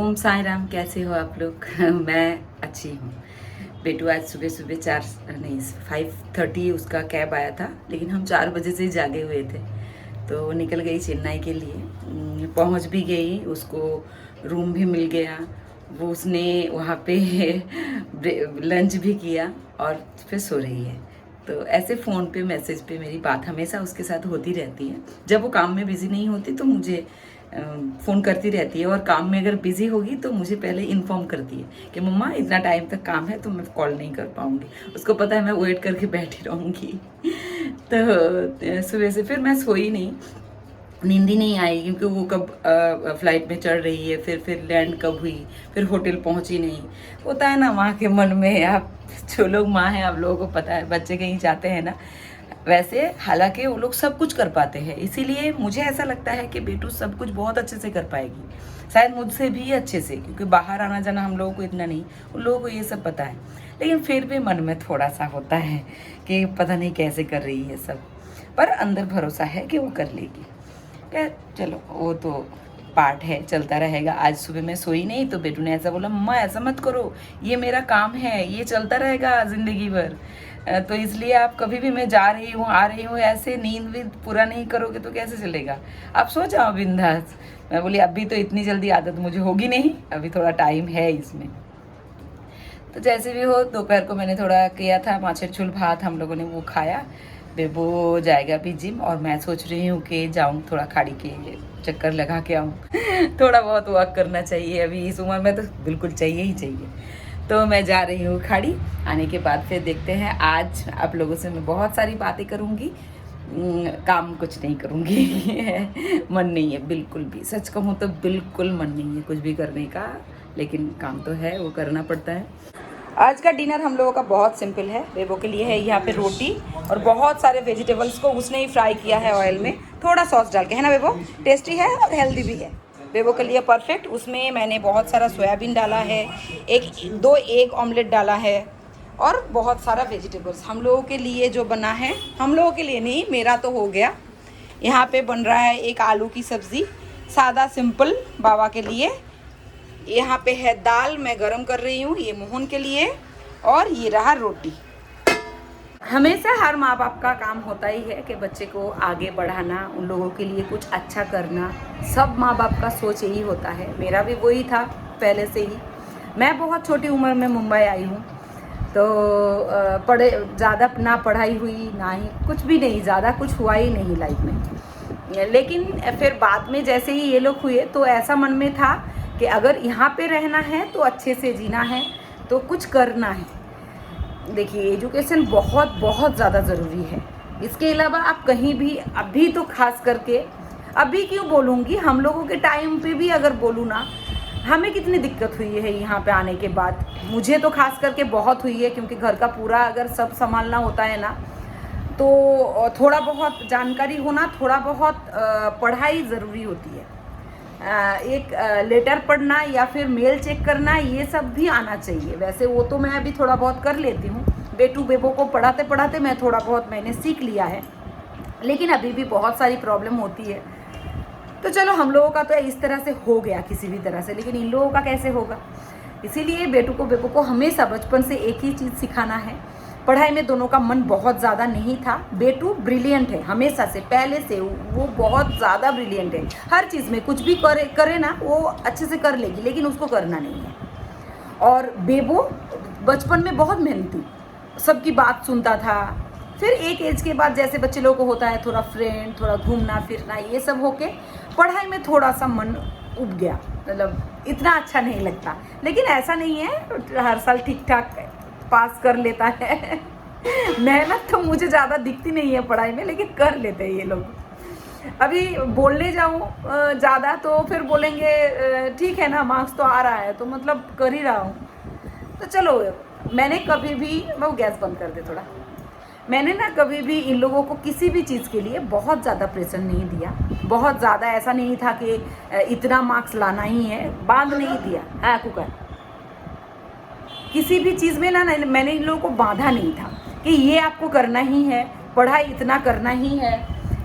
ओम साई राम। कैसे हो आप लोग? मैं अच्छी हूँ। बेटू आज सुबह सुबह 5:30 उसका कैब आया था, लेकिन हम 4 बजे से ही जागे हुए थे। तो वो निकल गई चेन्नई के लिए, पहुँच भी गई, उसको रूम भी मिल गया। वो उसने वहाँ पे लंच भी किया और फिर सो रही है। तो ऐसे फ़ोन पे मैसेज पे मेरी बात हमेशा उसके साथ होती रहती है। जब वो काम में बिज़ी नहीं होती तो मुझे फ़ोन करती रहती है, और काम में अगर बिज़ी होगी तो मुझे पहले इन्फॉर्म करती है कि मम्मा इतना टाइम तक काम है तो मैं कॉल नहीं कर पाऊँगी। उसको पता है मैं वेट करके बैठी रहूँगी। तो सुबह से फिर मैं सोई नहीं, नींद ही नहीं आई, क्योंकि वो कब फ्लाइट में चढ़ रही है, फिर लैंड कब हुई, फिर होटल पहुंची नहीं। होता है ना माँ के मन में। आप जो लोग माँ हैं आप लोगों को पता है, बच्चे कहीं जाते हैं ना, वैसे हालांकि वो लोग सब कुछ कर पाते हैं। इसीलिए मुझे ऐसा लगता है कि बेटू सब कुछ बहुत अच्छे से कर पाएगी, शायद मुझसे भी अच्छे से, क्योंकि बाहर आना जाना हम लोगों को इतना नहीं, उन लोगों को ये सब पता है। लेकिन फिर भी मन में थोड़ा सा होता है कि पता नहीं कैसे कर रही है सब, पर अंदर भरोसा है कि वो कर लेगी। चलो वो तो पार्ट है, चलता रहेगा। आज सुबह मैं सोई नहीं तो बेटू ने ऐसा बोला, मम्मा ऐसा मत करो, ये मेरा काम है, ये चलता रहेगा ज़िंदगी भर। तो इसलिए आप कभी भी मैं जा रही हूँ आ रही हूँ ऐसे नींद भी पूरा नहीं करोगे तो कैसे चलेगा, आप सो जाओ बिंदास। मैं बोली अभी तो इतनी जल्दी आदत मुझे होगी नहीं, अभी थोड़ा टाइम है इसमें। तो जैसे भी हो, दोपहर को मैंने थोड़ा किया था माछर झोल भात, हम लोगों ने वो खाया। बेबो जाएगा अभी जिम, और मैं सोच रही हूँ कि जाऊँ थोड़ा खाड़ी के चक्कर लगा के आऊँ। थोड़ा बहुत वॉक करना चाहिए, अभी इस उम्र में तो बिल्कुल चाहिए ही चाहिए। तो मैं जा रही हूँ खाड़ी। आने के बाद फिर देखते हैं, आज आप लोगों से मैं बहुत सारी बातें करूँगी, काम कुछ नहीं करूँगी। मन नहीं है बिल्कुल भी, सच कहूँ तो बिल्कुल मन नहीं है कुछ भी करने का, लेकिन काम तो है, वो करना पड़ता है। आज का डिनर हम लोगों का बहुत सिंपल है। बेबो के लिए है यहाँ पे रोटी, और बहुत सारे वेजिटेबल्स को उसने ही फ्राई किया है ऑयल में, थोड़ा सॉस डाल के, है ना बेबो? टेस्टी है और हेल्दी भी है, बेबो के लिए परफेक्ट। उसमें मैंने बहुत सारा सोयाबीन डाला है, 2 एग ऑमलेट डाला है, और बहुत सारा वेजिटेबल्स हम लोगों के लिए जो बना है। हम लोगों के लिए नहीं, मेरा तो हो गया। यहाँ पे बन रहा है एक आलू की सब्ज़ी, सादा सिंपल बाबा के लिए। यहाँ पे है दाल, मैं गरम कर रही हूँ, ये मोहन के लिए, और ये रहा रोटी। हमेशा हर माँ बाप का काम होता ही है कि बच्चे को आगे बढ़ाना, उन लोगों के लिए कुछ अच्छा करना। सब माँ बाप का सोच यही होता है, मेरा भी वही था पहले से ही। मैं बहुत छोटी उम्र में मुंबई आई हूँ, तो पढ़े ज़्यादा ना पढ़ाई हुई ना ही कुछ भी नहीं, ज़्यादा कुछ हुआ ही नहीं लाइफ में। लेकिन फिर बाद में जैसे ही ये लोग हुए तो ऐसा मन में था कि अगर यहाँ पे रहना है तो अच्छे से जीना है, तो कुछ करना है। देखिए एजुकेशन बहुत बहुत ज़्यादा ज़रूरी है। इसके अलावा आप कहीं भी, अभी तो खास करके, अभी क्यों बोलूँगी, हम लोगों के टाइम पे भी अगर बोलूँ ना, हमें कितनी दिक्कत हुई है यहाँ पे आने के बाद। मुझे तो खास करके बहुत हुई है, क्योंकि घर का पूरा अगर सब संभालना होता है ना, तो थोड़ा बहुत जानकारी होना, थोड़ा बहुत पढ़ाई ज़रूरी होती है। एक लेटर पढ़ना या फिर मेल चेक करना, ये सब भी आना चाहिए। वैसे वो तो मैं अभी थोड़ा बहुत कर लेती हूँ, बेबो को पढ़ाते पढ़ाते मैं थोड़ा बहुत मैंने सीख लिया है, लेकिन अभी भी बहुत सारी प्रॉब्लम होती है। तो चलो हम लोगों का तो इस तरह से हो गया किसी भी तरह से, लेकिन इन लोगों का कैसे होगा? इसीलिए बेबो को हमेशा बचपन से एक ही चीज़ सिखाना है। पढ़ाई में दोनों का मन बहुत ज़्यादा नहीं था। बेटू ब्रिलियंट है, हमेशा से, पहले से वो बहुत ज़्यादा ब्रिलियंट है। हर चीज़ में कुछ भी करे ना, वो अच्छे से कर लेगी, लेकिन उसको करना नहीं है। और बेबो बचपन में बहुत मेहनती, सबकी बात सुनता था। फिर एक एज के बाद जैसे बच्चे लोगों को होता है, थोड़ा फ्रेंड, थोड़ा घूमना फिरना, ये सब होके पढ़ाई में थोड़ा सा मन उब गया, मतलब इतना अच्छा नहीं लगता। लेकिन ऐसा नहीं है, हर साल ठीक ठाक पास कर लेता है। मेहनत तो मुझे ज़्यादा दिखती नहीं है पढ़ाई में, लेकिन कर लेते हैं ये लोग। अभी बोलने जाऊँ ज़्यादा तो फिर बोलेंगे ठीक है ना, मार्क्स तो आ रहा है तो मतलब कर ही रहा हूँ। तो चलो, मैंने कभी भी, वो गैस बंद कर दे थोड़ा, मैंने ना कभी भी इन लोगों को किसी भी चीज़ के लिए बहुत ज़्यादा प्रेशर नहीं दिया। बहुत ज़्यादा ऐसा नहीं था कि इतना मार्क्स लाना ही है, बांध नहीं दिया। हाँ कुकर, किसी भी चीज़ में ना मैंने इन लोगों को बांधा नहीं था कि ये आपको करना ही है, पढ़ाई इतना करना ही है,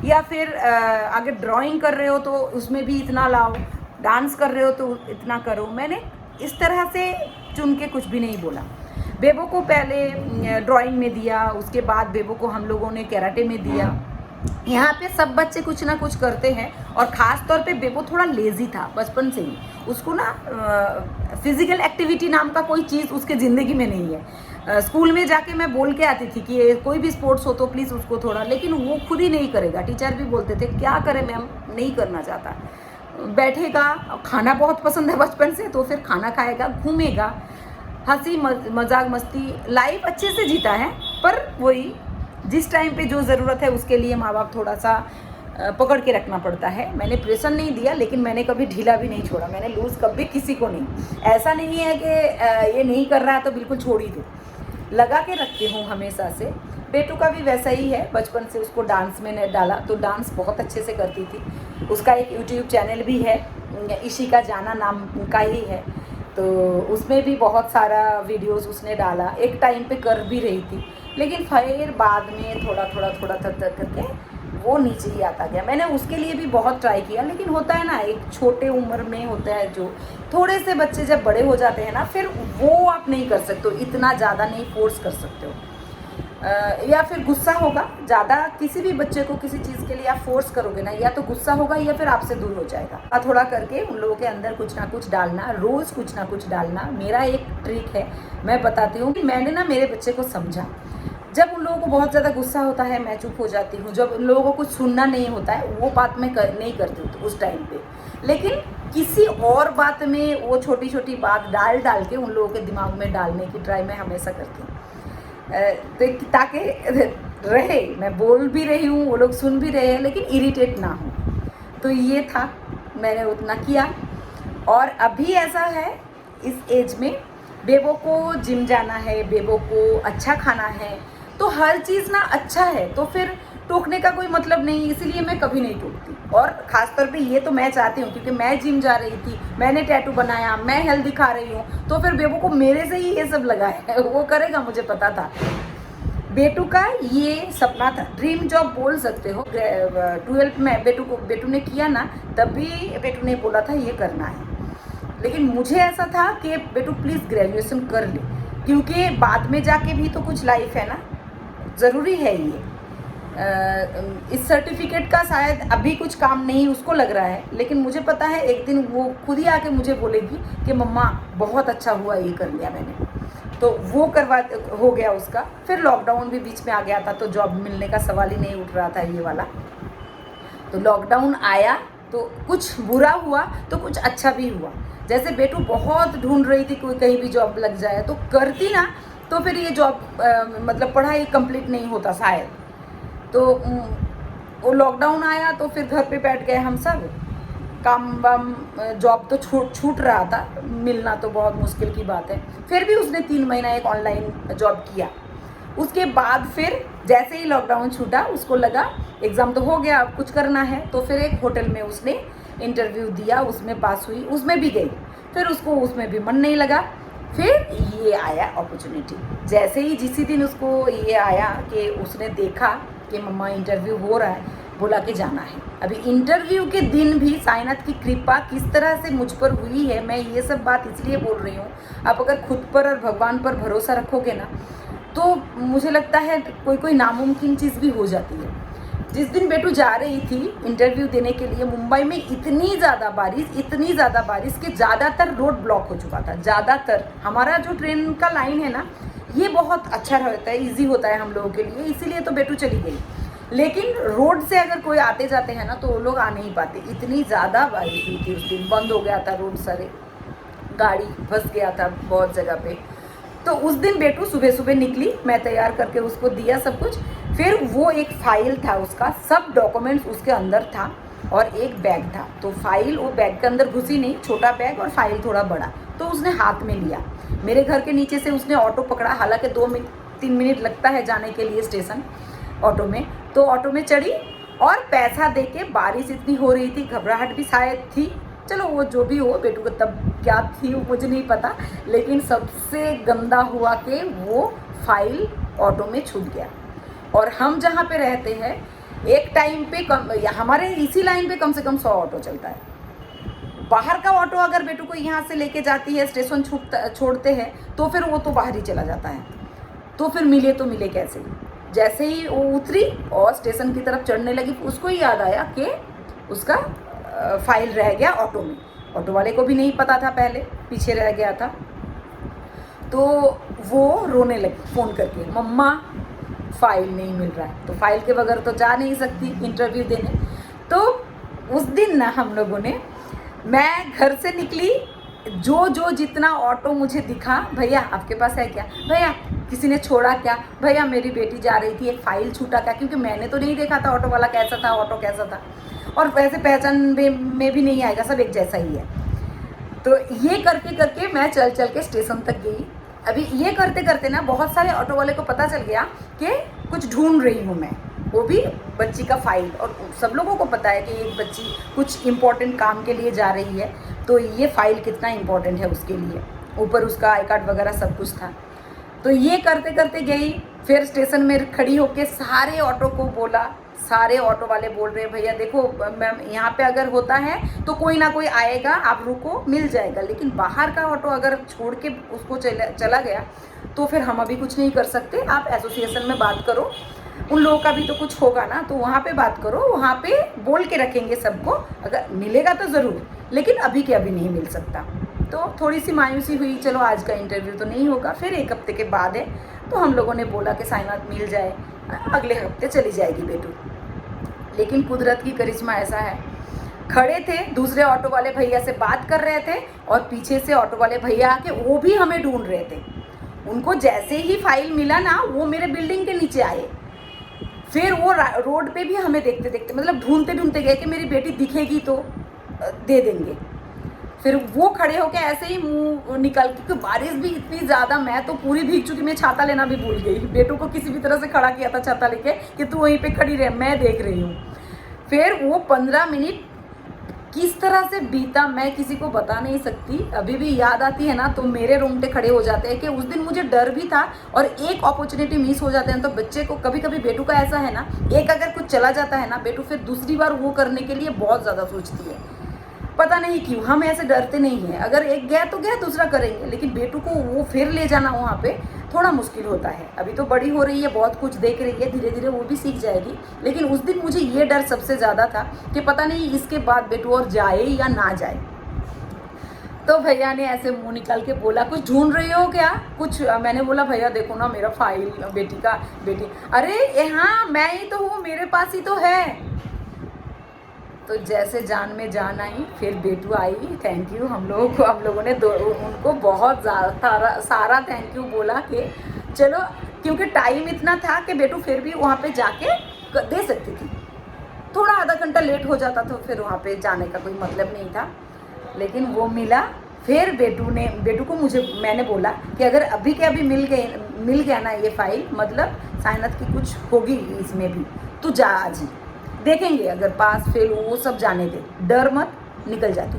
या फिर अगर ड्राइंग कर रहे हो तो उसमें भी इतना लाओ। डांस कर रहे हो तो इतना करो। मैंने इस तरह से चुन के कुछ भी नहीं बोला। बेबो को पहले ड्राइंग में दिया, उसके बाद बेबो को हम लोगों ने कराटे में दिया। यहाँ पे सब बच्चे कुछ ना कुछ करते हैं, और ख़ास तौर पे बेबो थोड़ा लेज़ी था बचपन से ही। उसको ना फिज़िकल एक्टिविटी नाम का कोई चीज़ उसके ज़िंदगी में नहीं है। स्कूल में जाके मैं बोल के आती थी कि कोई भी स्पोर्ट्स हो तो प्लीज़ उसको थोड़ा, लेकिन वो खुद ही नहीं करेगा। टीचर भी बोलते थे क्या करें मैम, नहीं करना चाहता। बैठेगा, खाना बहुत पसंद है बचपन से, तो फिर खाना खाएगा, घूमेगा, हंसी मजाक मस्ती, लाइफ अच्छे से जीता है। पर वही जिस टाइम पे जो ज़रूरत है उसके लिए माँ बाप थोड़ा सा पकड़ के रखना पड़ता है। मैंने प्रेशर नहीं दिया, लेकिन मैंने कभी ढीला भी नहीं छोड़ा। मैंने लूज़ कभी किसी को नहीं, ऐसा नहीं है कि ये नहीं कर रहा है तो बिल्कुल छोड़ ही दो, लगा के रखती हूँ हमेशा से। बेटू का भी वैसा ही है, बचपन से उसको डांस में ने डाला तो डांस बहुत अच्छे से करती थी। उसका एक यूट्यूब चैनल भी है, इशिका जाना नाम का ही है, तो उसमें भी बहुत सारा वीडियोस उसने डाला। एक टाइम पे कर भी रही थी, लेकिन फिर बाद में थोड़ा करके वो नीचे ही आता गया। मैंने उसके लिए भी बहुत ट्राई किया, लेकिन होता है ना, एक छोटे उम्र में होता है जो, थोड़े से बच्चे जब बड़े हो जाते हैं ना, फिर वो आप नहीं कर सकते हो, इतना ज़्यादा नहीं फोर्स कर सकते हो। या फिर गुस्सा होगा ज़्यादा, किसी भी बच्चे को किसी चीज़ के लिए आप फोर्स करोगे ना, या तो गुस्सा होगा या फिर आपसे दूर हो जाएगा। थोड़ा करके उन लोगों के अंदर कुछ ना कुछ डालना, रोज़ कुछ ना कुछ डालना मेरा एक ट्रिक है। मैं बताती हूँ कि मैंने ना मेरे बच्चे को समझा। जब उन लोगों को बहुत ज़्यादा गुस्सा होता है मैं चुप हो जाती हूँ, जब उन लोगों को कुछ सुनना नहीं होता है वो बात मैं नहीं करती हूँ उस टाइम पे, लेकिन किसी और बात में वो छोटी छोटी बात डाल के उन लोगों के दिमाग में डालने की ट्राई मैं हमेशा करती हूँ, तो ताकि रहे, मैं बोल भी रही हूँ, वो लोग सुन भी रहे हैं, लेकिन इरिटेट ना हो। तो ये था, मैंने उतना किया। और अभी ऐसा है इस एज में, बेबो को जिम जाना है, बेबो को अच्छा खाना है, तो हर चीज़ ना अच्छा है, तो फिर टोकने का कोई मतलब नहीं, इसीलिए मैं कभी नहीं टोकती। और ख़ास तौर पे ये तो मैं चाहती हूँ, क्योंकि मैं जिम जा रही थी, मैंने टैटू बनाया, मैं हेल्दी खा रही हूँ, तो फिर बेबो को मेरे से ही ये सब लगा है, वो करेगा, मुझे पता था। बेटू का ये सपना था, ड्रीम जॉब बोल सकते हो। 12th में बेटू ने किया ना, तभी बेटू ने बोला था ये करना है, लेकिन मुझे ऐसा था कि बेटू प्लीज़ ग्रेजुएशन कर ले, क्योंकि बाद में जाके भी तो कुछ लाइफ है ना, ज़रूरी है ये। इस सर्टिफिकेट का शायद अभी कुछ काम नहीं उसको लग रहा है, लेकिन मुझे पता है एक दिन वो खुद ही आके मुझे बोलेगी कि मम्मा बहुत अच्छा हुआ ये कर लिया मैंने, तो वो हो गया उसका। फिर लॉकडाउन भी बीच में आ गया था, तो जॉब मिलने का सवाल ही नहीं उठ रहा था ये वाला। तो लॉकडाउन आया तो कुछ बुरा हुआ तो कुछ अच्छा भी हुआ। जैसे बेटू बहुत ढूंढ रही थी कोई कहीं भी जॉब लग जाए, तो करती ना, तो फिर ये जॉब मतलब पढ़ाई कंप्लीट नहीं होता शायद। तो वो लॉकडाउन आया तो फिर घर पे बैठ गए हम सब, काम वाम, जॉब तो छूट रहा था, मिलना तो बहुत मुश्किल की बात है। फिर भी उसने 3 महीना एक ऑनलाइन जॉब किया। उसके बाद फिर जैसे ही लॉकडाउन छूटा, उसको लगा एग्ज़ाम तो हो गया, अब कुछ करना है, तो फिर एक होटल में उसने इंटरव्यू दिया, उसमें पास हुई, उसमें भी गई। फिर उसको उसमें भी मन नहीं लगा, फिर ये आया अपॉर्चुनिटी। जैसे ही जिसी दिन उसको ये आया कि उसने देखा कि मम्मा इंटरव्यू हो रहा है, बोला कि जाना है। अभी इंटरव्यू के दिन भी साईनाथ की कृपा किस तरह से मुझ पर हुई है, मैं ये सब बात इसलिए बोल रही हूँ, आप अगर खुद पर और भगवान पर भरोसा रखोगे ना, तो मुझे लगता है कोई नामुमकिन चीज़ भी हो जाती है। जिस दिन बेटू जा रही थी इंटरव्यू देने के लिए, मुंबई में इतनी ज़्यादा बारिश कि ज़्यादातर रोड ब्लॉक हो चुका था। ज़्यादातर हमारा जो ट्रेन का लाइन है ना, ये बहुत अच्छा रहता है, इजी होता है हम लोगों के लिए, इसीलिए तो बेटू चली गई। लेकिन रोड से अगर कोई आते जाते हैं ना, तो वो लोग आ नहीं पाते, इतनी ज़्यादा बारिश हुई थी उस दिन, बंद हो गया था रोड, सारे गाड़ी फंस गया था बहुत जगह पे। तो उस दिन बेटू सुबह सुबह निकली, मैं तैयार करके उसको दिया सब कुछ। फिर वो एक फाइल था, उसका सब डॉक्यूमेंट्स उसके अंदर था, और एक बैग था। तो फाइल वो बैग के अंदर घुसी नहीं, छोटा बैग और फाइल थोड़ा बड़ा, तो उसने हाथ में लिया। मेरे घर के नीचे से उसने ऑटो पकड़ा, हालांकि 2-3 मिनट लगता है जाने के लिए स्टेशन ऑटो में। तो ऑटो में चढ़ी और पैसा दे के, बारिश इतनी हो रही थी, घबराहट भी शायद थी, चलो वो जो भी हो, बेटू को तब क्या थी वो मुझे नहीं पता, लेकिन सबसे गंदा हुआ कि वो फाइल ऑटो में छूट गया। और हम जहाँ पे रहते हैं एक टाइम पे हमारे इसी लाइन पे कम से कम 100 ऑटो चलता है, बाहर का ऑटो अगर बेटू को यहाँ से लेके जाती है, स्टेशन छोड़ते हैं, तो फिर वो तो बाहर ही चला जाता है। तो फिर मिले तो मिले कैसे? जैसे ही वो उतरी और स्टेशन की तरफ चढ़ने लगी, उसको ही याद आया कि उसका फाइल रह गया ऑटो में। ऑटो वाले को भी नहीं पता था, पहले पीछे रह गया था। तो वो रोने लगी फ़ोन करके, मम्मा फाइल नहीं मिल रहा है। तो फाइल के बगैर तो जा नहीं सकती इंटरव्यू देने। तो उस दिन ना हम लोगों ने, मैं घर से निकली, जो जितना ऑटो मुझे दिखा, भैया आपके पास है क्या, भैया किसी ने छोड़ा क्या, भैया मेरी बेटी जा रही थी, एक फ़ाइल छूटा क्या, क्योंकि मैंने तो नहीं देखा था ऑटो वाला कैसा था, ऑटो कैसा था, और वैसे पहचान में भी नहीं आएगा, सब एक जैसा ही है। तो ये करके करके मैं चल के स्टेशन तक गई। अभी ये करते करते ना बहुत सारे ऑटो वाले को पता चल गया कि कुछ ढूंढ रही हूँ मैं, वो भी बच्ची का फाइल। और सब लोगों को पता है कि एक बच्ची कुछ इम्पोर्टेंट काम के लिए जा रही है, तो ये फ़ाइल कितना इम्पोर्टेंट है उसके लिए। ऊपर उसका आई कार्ड वगैरह सब कुछ था। तो ये करते करते गई, फिर स्टेशन में खड़ी होके सारे ऑटो को बोला। सारे ऑटो वाले बोल रहे हैं, भैया देखो मैम यहाँ पे अगर होता है तो कोई ना कोई आएगा, आप रुको, मिल जाएगा, लेकिन बाहर का ऑटो अगर छोड़ के उसको चला गया तो फिर हम अभी कुछ नहीं कर सकते। आप एसोसिएशन में बात करो, उन लोगों का भी तो कुछ होगा ना, तो वहाँ पे बात करो, वहाँ पे बोल के रखेंगे सबको, अगर मिलेगा तो ज़रूर, लेकिन अभी के अभी नहीं मिल सकता। तो थोड़ी सी मायूसी हुई, चलो आज का इंटरव्यू तो नहीं होगा, फिर एक हफ्ते के बाद है। तो हम लोगों ने बोला कि साइनात मिल जाए, अगले हफ्ते चली जाएगी बेटू। लेकिन कुदरत की करिश्मा ऐसा है, खड़े थे, दूसरे ऑटो वाले भैया से बात कर रहे थे और पीछे से ऑटो वाले भैया आके वो भी हमें ढूंढ रहे थे। उनको जैसे ही फाइल मिला ना, वो मेरे बिल्डिंग के नीचे आए, फिर वो रोड पे भी हमें देखते देखते, मतलब ढूंढते ढूंढते गए कि मेरी बेटी दिखेगी तो दे देंगे। फिर वो खड़े होके ऐसे ही मुंह निकल, क्योंकि बारिश भी इतनी ज़्यादा, मैं तो पूरी भीग चुकी, मैं छाता लेना भी भूल गई। बेटू को किसी भी तरह से खड़ा किया था छाता लेके कि तू वहीं पे खड़ी रह, मैं देख रही हूँ। फिर वो 15 मिनट किस तरह से बीता मैं किसी को बता नहीं सकती। अभी भी याद आती है ना तो मेरे रोंगटे खड़े हो जाते हैं कि उस दिन मुझे डर भी था, और एक अपॉर्चुनिटी मिस हो जाते हैं तो बच्चे को, कभी कभी बेटू का ऐसा है ना, एक अगर कुछ चला जाता है ना, बेटू फिर दूसरी बार वो करने के लिए बहुत ज़्यादा सोचती है। पता नहीं क्यों हम ऐसे डरते नहीं हैं, अगर एक गया तो गया, दूसरा करेंगे, लेकिन बेटू को वो फिर ले जाना वहाँ पे थोड़ा मुश्किल होता है। अभी तो बड़ी हो रही है, बहुत कुछ देख रही है, धीरे धीरे वो भी सीख जाएगी। लेकिन उस दिन मुझे ये डर सबसे ज़्यादा था कि पता नहीं इसके बाद बेटू और जाए या ना जाए। तो भैया ने ऐसे मुंह निकाल के बोला, कुछ ढूंढ रही हो क्या कुछ? मैंने बोला भैया देखो ना मेरा फाइल, बेटी, अरे हाँ मैं ही तो हूँ, मेरे पास ही तो है। तो जैसे जान में जान आई, फिर बेटू आई, थैंक यू हम लोगों ने उनको बहुत सारा थैंक यू बोला कि चलो, क्योंकि टाइम इतना था कि बेटू फिर भी वहाँ पे जाके दे सकती थी। थोड़ा आधा घंटा लेट हो जाता तो फिर वहाँ पे जाने का कोई मतलब नहीं था, लेकिन वो मिला। फिर बेटू को मैंने बोला कि अगर अभी के अभी मिल गया ना ये फाइल, मतलब साइनत की कुछ होगी इसमें भी, तो जा आज ही देखेंगे, अगर पास फेल वो सब जाने दे, डर मत, निकल जाती।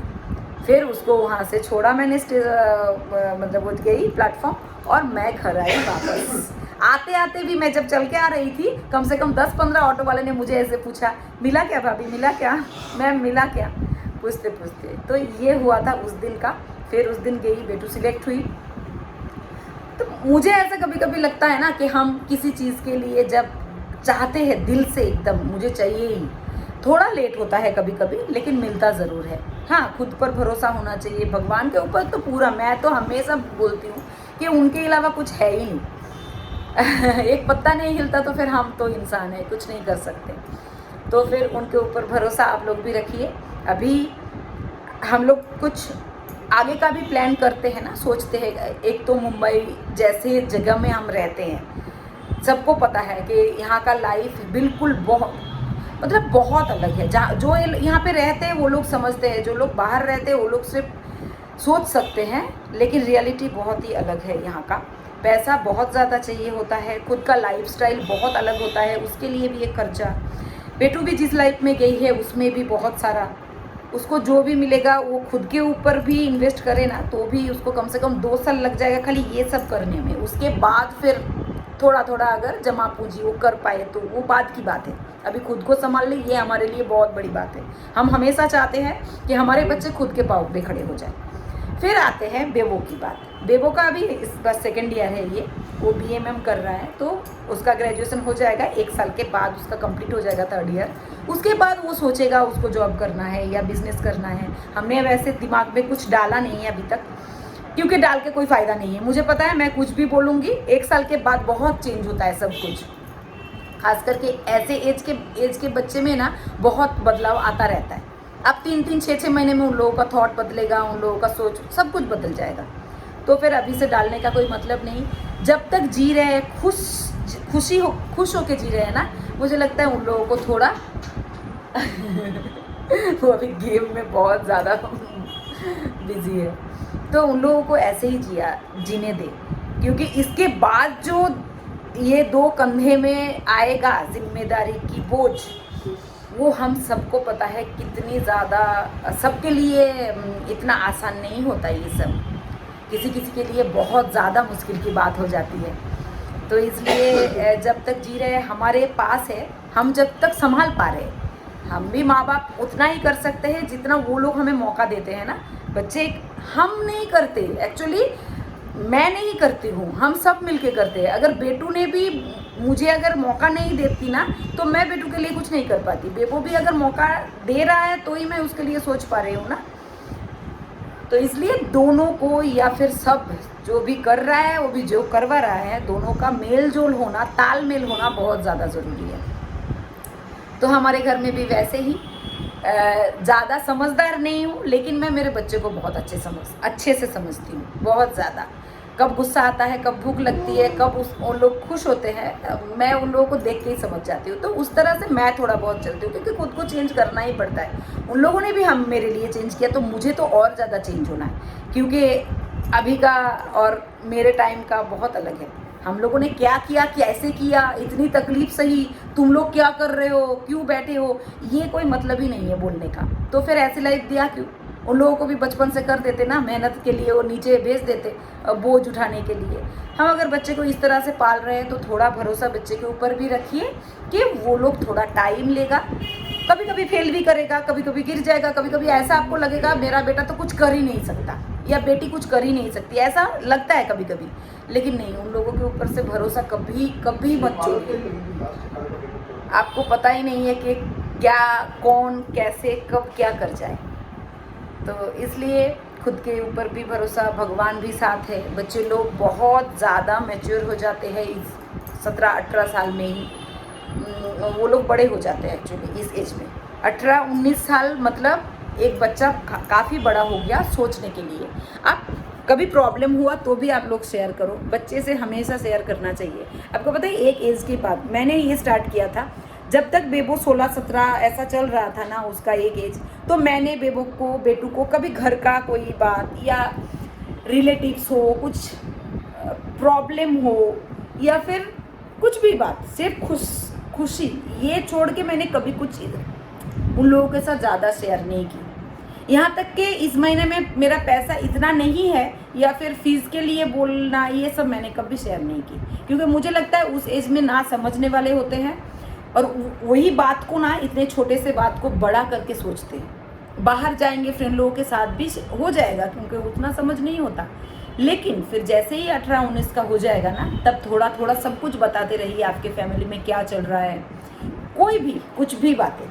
फिर उसको वहाँ से छोड़ा मैंने, मतलब वो गई प्लेटफॉर्म, और मैं घर आई वापस। आते आते भी मैं जब चल के आ रही थी, कम से कम 10-15 ऑटो वाले ने मुझे ऐसे पूछा, मिला क्या भाभी, मिला क्या मैम, मिला क्या, पूछते पूछते। तो ये हुआ था उस दिन का। फिर उस दिन गई, बेटू सिलेक्ट हुई। तो मुझे ऐसा कभी कभी लगता है ना कि हम किसी चीज़ के लिए जब चाहते हैं दिल से, एकदम मुझे चाहिए ही, थोड़ा लेट होता है कभी कभी, लेकिन मिलता ज़रूर है। हाँ, खुद पर भरोसा होना चाहिए, भगवान के ऊपर तो पूरा, मैं तो हमेशा बोलती हूँ कि उनके अलावा कुछ है ही नहीं। एक पत्ता नहीं हिलता तो फिर हम तो इंसान है, कुछ नहीं कर सकते। तो फिर उनके ऊपर भरोसा आप लोग भी रखिए। अभी हम लोग कुछ आगे का भी प्लान करते हैं ना, सोचते हैं। एक तो मुंबई जैसे जगह में हम रहते हैं, सबको पता है कि यहाँ का लाइफ बिल्कुल बहुत अलग है। जहाँ जो यहाँ पे रहते हैं वो लोग समझते हैं, जो लोग बाहर रहते हैं वो लोग सिर्फ सोच सकते हैं, लेकिन रियलिटी बहुत ही अलग है यहाँ का। पैसा बहुत ज़्यादा चाहिए होता है, खुद का लाइफस्टाइल बहुत अलग होता है, उसके लिए भी एक खर्चा। बेटू भी जिस लाइफ में गई है उसमें भी बहुत सारा, उसको जो भी मिलेगा वो खुद के ऊपर भी इन्वेस्ट करे ना, तो भी उसको कम से कम 2 साल लग जाएगा खाली ये सब करने में। उसके बाद फिर थोड़ा थोड़ा अगर जमा पूंजी वो कर पाए तो वो बात की बात है। अभी खुद को संभाल ले, ये हमारे लिए बहुत बड़ी बात है। हम हमेशा चाहते हैं कि हमारे बच्चे खुद के पाँव पे खड़े हो जाए। फिर आते हैं बेबो की बात। बेबो का अभी इस बार 2nd ईयर है, ये वो BMM कर रहा है, तो उसका ग्रेजुएशन हो जाएगा 1 साल के बाद, उसका कंप्लीट हो जाएगा 3rd ईयर। उसके बाद वो सोचेगा उसको जॉब करना है या बिजनेस करना है। हमने वैसे दिमाग में कुछ डाला नहीं है अभी तक, क्योंकि डाल के कोई फ़ायदा नहीं है। मुझे पता है मैं कुछ भी बोलूँगी 1 साल के बाद बहुत चेंज होता है सब कुछ, खास करके ऐसे एज के बच्चे में ना बहुत बदलाव आता रहता है। अब 3-3, 6-6 महीने में उन लोगों का थॉट बदलेगा, उन लोगों का सोच सब कुछ बदल जाएगा। तो फिर अभी से डालने का कोई मतलब नहीं। जब तक जी रहे हैं, खुश होके जी रहे हैं ना, मुझे लगता है उन लोगों को थोड़ा वो अभी गेम में बहुत ज़्यादा बिजी है, तो उन लोगों को ऐसे ही जीने दे, क्योंकि इसके बाद जो ये 2 कंधे में आएगा जिम्मेदारी की बोझ, वो हम सबको पता है कितनी ज़्यादा, सबके लिए इतना आसान नहीं होता ये सब, किसी किसी के लिए बहुत ज़्यादा मुश्किल की बात हो जाती है। तो इसलिए जब तक जी रहे हमारे पास है, हम जब तक संभाल पा रहे, हम भी माँ बाप उतना ही कर सकते हैं जितना वो लोग हमें मौका देते हैं ना। बच्चे हम नहीं करते, एक्चुअली मैं नहीं करती हूँ, हम सब मिलके करते हैं। अगर बेटू ने भी मुझे अगर मौका नहीं देती ना, तो मैं बेटू के लिए कुछ नहीं कर पाती। बेबो भी अगर मौका दे रहा है तो ही मैं उसके लिए सोच पा रही हूँ ना। तो इसलिए दोनों को, या फिर सब जो भी कर रहा है वो भी जो करवा रहा है, दोनों का मेल जोल होना, तालमेल होना बहुत ज़्यादा ज़रूरी है। तो हमारे घर में भी वैसे ही ज़्यादा समझदार नहीं हूँ, लेकिन मैं मेरे बच्चे को बहुत अच्छे से समझती हूँ, बहुत ज़्यादा। कब गुस्सा आता है, कब भूख लगती है, कब उन लोग खुश होते हैं, मैं उन लोगों को देख के ही समझ जाती हूँ। तो उस तरह से मैं थोड़ा बहुत चलती हूँ, क्योंकि खुद को चेंज करना ही पड़ता है। उन लोगों ने भी हम मेरे लिए चेंज किया, तो मुझे तो और ज़्यादा चेंज होना है, क्योंकि अभी का और मेरे टाइम का बहुत अलग है। हम लोगों ने क्या किया, कैसे किया, इतनी तकलीफ सही, तुम लोग क्या कर रहे हो, क्यों बैठे हो, ये कोई मतलब ही नहीं है बोलने का। तो फिर ऐसी लाइफ दिया क्यों? उन लोगों को भी बचपन से कर देते ना, मेहनत के लिए वो नीचे भेज देते बोझ उठाने के लिए। हम अगर बच्चे को इस तरह से पाल रहे हैं, तो थोड़ा भरोसा बच्चे के ऊपर भी रखिए कि वो लोग थोड़ा टाइम लेगा, कभी कभी फेल भी करेगा, कभी कभी गिर जाएगा, कभी कभी ऐसा आपको लगेगा मेरा बेटा तो कुछ कर ही नहीं सकता या बेटी कुछ कर ही नहीं सकती, ऐसा लगता है कभी कभी। लेकिन नहीं, उन लोगों के ऊपर से भरोसा कभी कभी मत छोड़िए। आपको पता ही नहीं है कि क्या, कौन, कैसे, कब क्या कर जाए। तो इसलिए खुद के ऊपर भी भरोसा, भगवान भी साथ है। बच्चे लोग बहुत ज़्यादा मैच्योर हो जाते हैं इस 17-18 साल में ही, वो लोग बड़े हो जाते हैं एक्चुअली इस एज में। 18-19 साल मतलब एक बच्चा काफ़ी बड़ा हो गया सोचने के लिए। आप कभी प्रॉब्लम हुआ तो भी आप लोग शेयर करो, बच्चे से हमेशा शेयर करना चाहिए। आपको पता है एक एज के बाद मैंने ये स्टार्ट किया था, जब तक बेबो 16-17 ऐसा चल रहा था ना उसका एक एज, तो मैंने बेटू को कभी घर का कोई बात या रिलेटिव्स हो, कुछ प्रॉब्लम हो या फिर कुछ भी बात, सिर्फ खुशी ये छोड़ के मैंने कभी कुछ उन लोगों के साथ ज़्यादा शेयर नहीं की। यहाँ तक कि इस महीने में मेरा पैसा इतना नहीं है या फिर फीस के लिए बोलना, ये सब मैंने कभी शेयर नहीं की, क्योंकि मुझे लगता है उस एज में ना समझने वाले होते हैं और वही बात को ना इतने छोटे से बात को बड़ा करके सोचते हैं। बाहर जाएंगे फ्रेंड लोगों के साथ भी हो जाएगा, क्योंकि उतना समझ नहीं होता, लेकिन फिर जैसे ही 18-19 का हो जाएगा ना, तब थोड़ा थोड़ा सब कुछ बताते रहिए आपके फैमिली में क्या चल रहा है, कोई भी कुछ भी बातें,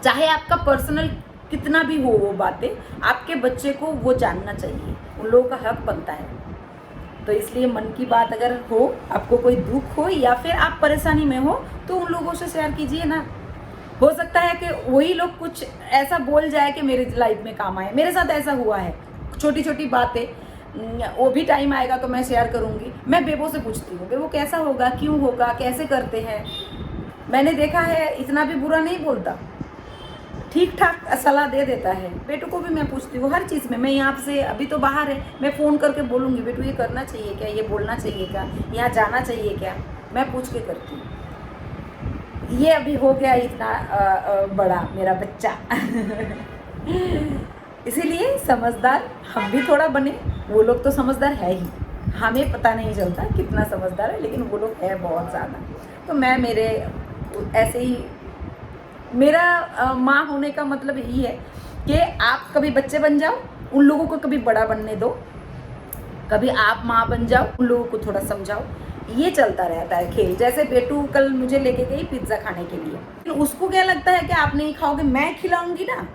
चाहे आपका पर्सनल कितना भी हो वो बातें, आपके बच्चे को वो जानना चाहिए, उन लोगों का हक बनता है। तो इसलिए मन की बात अगर हो, आपको कोई दुख हो या फिर आप परेशानी में हो, तो उन लोगों से शेयर कीजिए ना। हो सकता है कि वही लोग कुछ ऐसा बोल जाए कि मेरी लाइफ में काम आए। मेरे साथ ऐसा हुआ है, छोटी छोटी बातें, वो भी टाइम आएगा तो मैं शेयर करूँगी। मैं बेबो से पूछती हूँ बेबो कैसा होगा, क्यों होगा, कैसे करते हैं। मैंने देखा है इतना भी बुरा नहीं बोलता, ठीक ठाक सलाह दे देता है। बेटू को भी मैं पूछती हूँ हर चीज़ में। मैं यहाँ से, अभी तो बाहर है, मैं फ़ोन करके बोलूँगी बेटू ये करना चाहिए क्या, ये बोलना चाहिए क्या, यहाँ जाना चाहिए क्या, मैं पूछ के करती हूँ। ये अभी हो गया इतना बड़ा मेरा बच्चा इसीलिए समझदार हम भी थोड़ा बने, वो लोग तो समझदार है ही, हमें पता नहीं चलता कितना समझदार है, लेकिन वो लोग है बहुत ज़्यादा। तो मैं मेरे ऐसे ही, मेरा माँ होने का मतलब यही है कि आप कभी बच्चे बन जाओ, उन लोगों को कभी बड़ा बनने दो, कभी आप माँ बन जाओ, उन लोगों को थोड़ा समझाओ। ये चलता रहता है खेल। जैसे बेटू कल मुझे लेके गई पिज्ज़ा खाने के लिए, उसको क्या लगता है कि आप नहीं खाओगे, मैं खिलाऊंगी ना,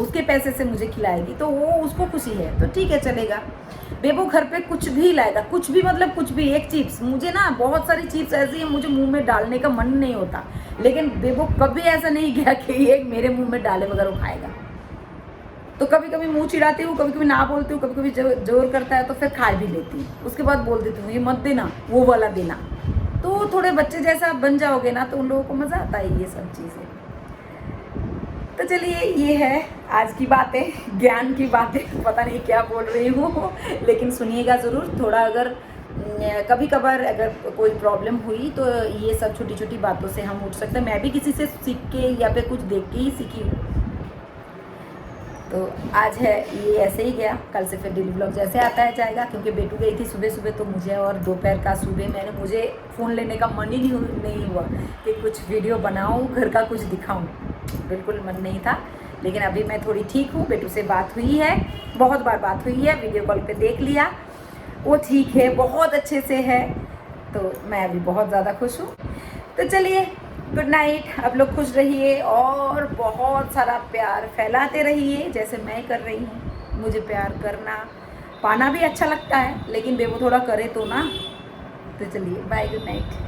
उसके पैसे से मुझे खिलाएगी, तो वो उसको खुशी है, तो ठीक है चलेगा। बेबो घर पे कुछ भी लाएगा, कुछ भी मतलब कुछ भी, एक चिप्स, मुझे ना बहुत सारी चिप्स ऐसी है मुझे मुंह में डालने का मन नहीं होता, लेकिन बेबो कभी ऐसा नहीं किया कि ये मेरे मुंह में डाले बगैर वो खाएगा। तो कभी कभी मुंह चिढ़ाती हूँ, कभी कभी ना बोलती हूँ, कभी कभी जोर करता है तो फिर खा भी लेती हूँ। उसके बाद बोल देती हूँ ये मत देना, वो वाला देना। तो थोड़े बच्चे जैसा बन जाओगे ना तो उन लोगों को मज़ा आता है ये सब चीज़ें। तो चलिए, ये है आज की बातें, ज्ञान की बातें, पता नहीं क्या बोल रही हूँ, लेकिन सुनिएगा ज़रूर। थोड़ा अगर कभी कभार अगर कोई प्रॉब्लम हुई तो ये सब छोटी छोटी बातों से हम उठ सकते हैं। मैं भी किसी से सीख के या फिर कुछ देख के ही सीखी हूँ। तो आज है ये ऐसे ही गया, कल से फिर डेली ब्लॉग जैसे आता है जाएगा, क्योंकि बेटू गई थी सुबह सुबह, तो मुझे और दोपहर का सुबह मुझे फ़ोन लेने का मन ही नहीं हुआ कि कुछ वीडियो बनाऊं, घर का कुछ दिखाऊं, बिल्कुल मन नहीं था। लेकिन अभी मैं थोड़ी ठीक हूँ, बेटू से बात हुई है, बहुत बार बात हुई है, वीडियो कॉल पे देख लिया, वो ठीक है, बहुत अच्छे से है, तो मैं अभी बहुत ज़्यादा खुश हूँ। तो चलिए, गुड नाइट। आप लोग खुश रहिए और बहुत सारा प्यार फैलाते रहिए जैसे मैं कर रही हूँ। मुझे प्यार करना पाना भी अच्छा लगता है, लेकिन बेबो थोड़ा करे तो ना। तो चलिए, बाय, गुड नाइट।